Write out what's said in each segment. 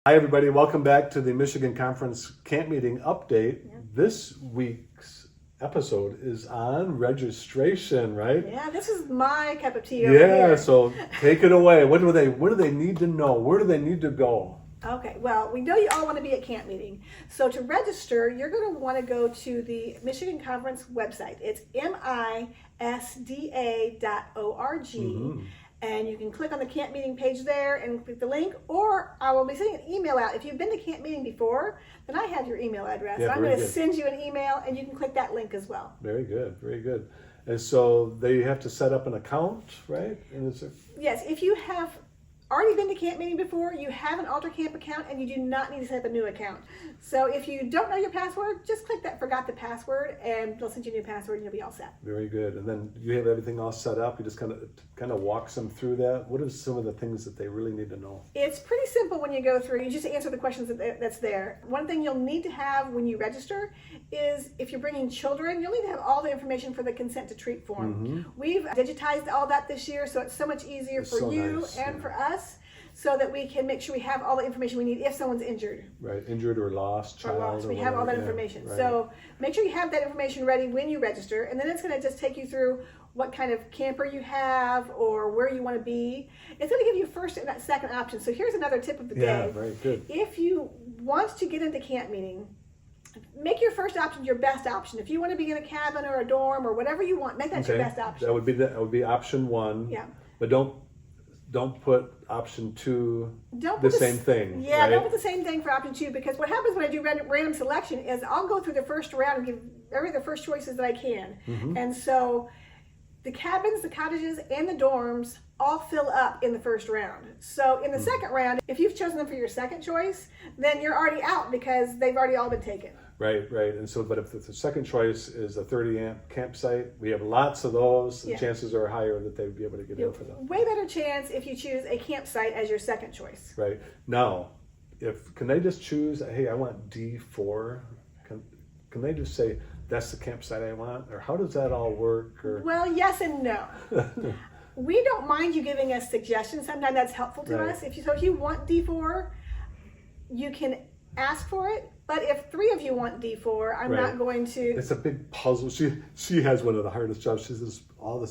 Hi, everybody. Welcome back to the Michigan Conference Camp Meeting Update. Yeah. This week's episode is on registration, right? Yeah, this is my cup of tea over Yeah, here. so take it away. What do they need to know? Where do they need to go? Okay, well, we know you all want to be at camp meeting. So to register, you're going to want to go to the Michigan Conference website. It's misda.org. And you can click on the camp meeting page there and click the link, or I will be sending an email out. If you've been to camp meeting before, then I have your email address. Yeah, so I'm very going to good. send you an email and you can click that link as well. Very good, very good. And so they have to set up an account, right? And it's Yes, if you have already been to camp meeting before, you have an Alter Camp account and you do not need to set up a new account. So if you don't know your password, just click that forgot the password and they'll send you a new password and you'll be all set. very good. And then you have everything all set up. You just kind of walks them through that. What are some of the things that they really need to know? It's pretty simple when you go through. You just answer the questions that's there. One thing you'll need to have when you register is if you're bringing children, you'll need to have all the information for the consent to treat form. Mm-hmm. We've digitized all that this year, so it's so much easier It's for so you nice, and yeah. for us, so that we can make sure we have all the information we need if someone's injured. Right, injured or lost Or child. lost. Or We have all that whatever. Yeah, information. right. So make sure you have that information ready when you register, and then it's going to just take you through what kind of camper you have or where you want to be. It's going to give you first and second option. So here's another tip of the Yeah, day. very good. If you want to get into camp meeting, make your first option your best option. If you want to be in a cabin or a dorm or whatever you want, make that your best option. That would be option one. Yeah. But don't put option two Don't the put same thing. Yeah, right? don't put the same thing for option two, because what happens when I do random selection is I'll go through the first round and give every the first choices that I can. Mm-hmm. And so the cabins, the cottages, and the dorms all fill up in the first round. So in the second round, if you've chosen them for your second choice, then you're already out because they've already all been taken. Right. And so, but if the second choice is a 30 amp campsite, we have lots of those. The Yeah. chances are higher that they would be able to get in for them. Way better chance if you choose a campsite as your second choice. Right. Now, can they just choose, hey, I want D4? Can they just say, that's the campsite I want? Or how does that all work? Or Well, yes and no. We don't mind you giving us suggestions. Sometimes that's helpful to Right. us. If you want D4, you can ask for it. But if three of you want D4, I'm Right. not going to. It's a big puzzle. She has one of the hardest jobs. She's this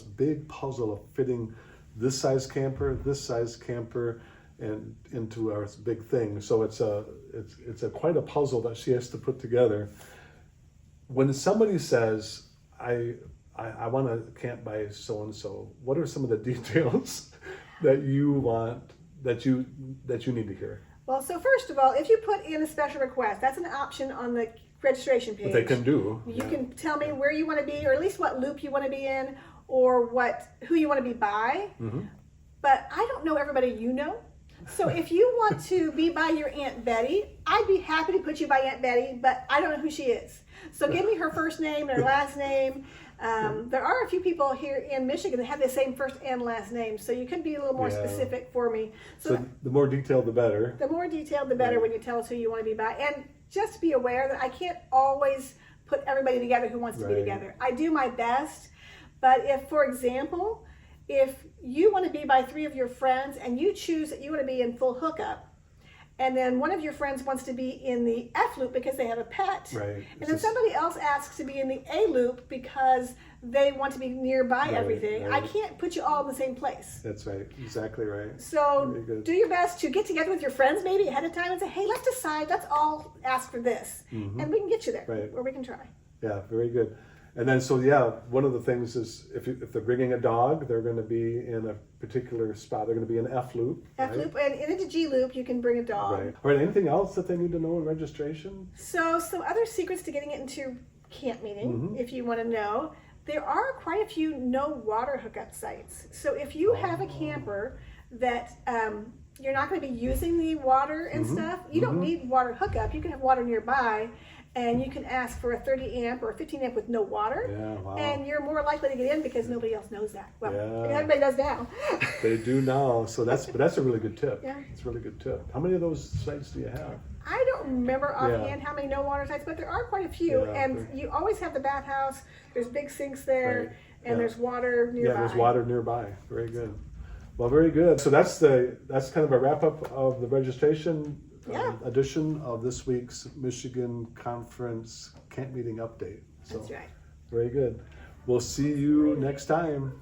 big puzzle of fitting this size camper, and into our big thing. So it's a quite a puzzle that she has to put together. When somebody says, I want to camp by so and so, what are some of the details that you want that you need to hear? Well, so first of all, if you put in a special request, that's an option on the registration page. What they can do. You can tell me where you want to be, or at least what loop you want to be in, or who you want to be by. Mm-hmm. But I don't know everybody you know. So if you want to be by your Aunt Betty, I'd be happy to put you by Aunt Betty, but I don't know who she is. So give me her first name and her last name. There are a few people here in Michigan that have the same first and last name, so you could be a little more Yeah. specific for me. So the more detailed, the better. The more detailed, the better when you tell us who you want to be by. And just be aware that I can't always put everybody together who wants to be Right. together. I do my best, but if, for example, if you want to be by three of your friends and you choose that you want to be in full hookup, and then one of your friends wants to be in the F loop because they have a pet, Right. and then somebody else asks to be in the A loop because they want to be nearby Right, everything, right. I can't put you all in the same place. That's right. Exactly right. So Very good. do your best to get together with your friends maybe ahead of time and say, hey, let's decide, let's all ask for this. And we can get you there, Right. or we can try. Yeah, very good. And then, so yeah, one of the things is if they're bringing a dog, they're going to be in a particular spot. They're going to be in F loop. F right? loop, and into G loop, you can bring a dog. Right. All right. Anything else that they need to know in registration? So some other secrets to getting it into camp meeting, if you want to know, there are quite a few no water hookup sites. So if you have a camper that you're not going to be using the water and stuff, you don't need water hookup. You can have water nearby, and you can ask for a 30 amp or a 15 amp with no water. Yeah. Wow. And you're more likely to get in because nobody else knows that. Well, Yeah. everybody does now. They do now. So that's a really good tip. Yeah. It's a really good tip. How many of those sites do you have? I don't remember offhand how many no water sites, but there are quite a few. Yeah, and you always have the bathhouse. There's big sinks there, Right. and Yeah. there's water nearby. Yeah, there's water nearby. Very good. Well, very good. So that's kind of a wrap up of the registration Yeah. edition of this week's Michigan Conference Camp Meeting Update. So, That's right. very good. We'll see you next time.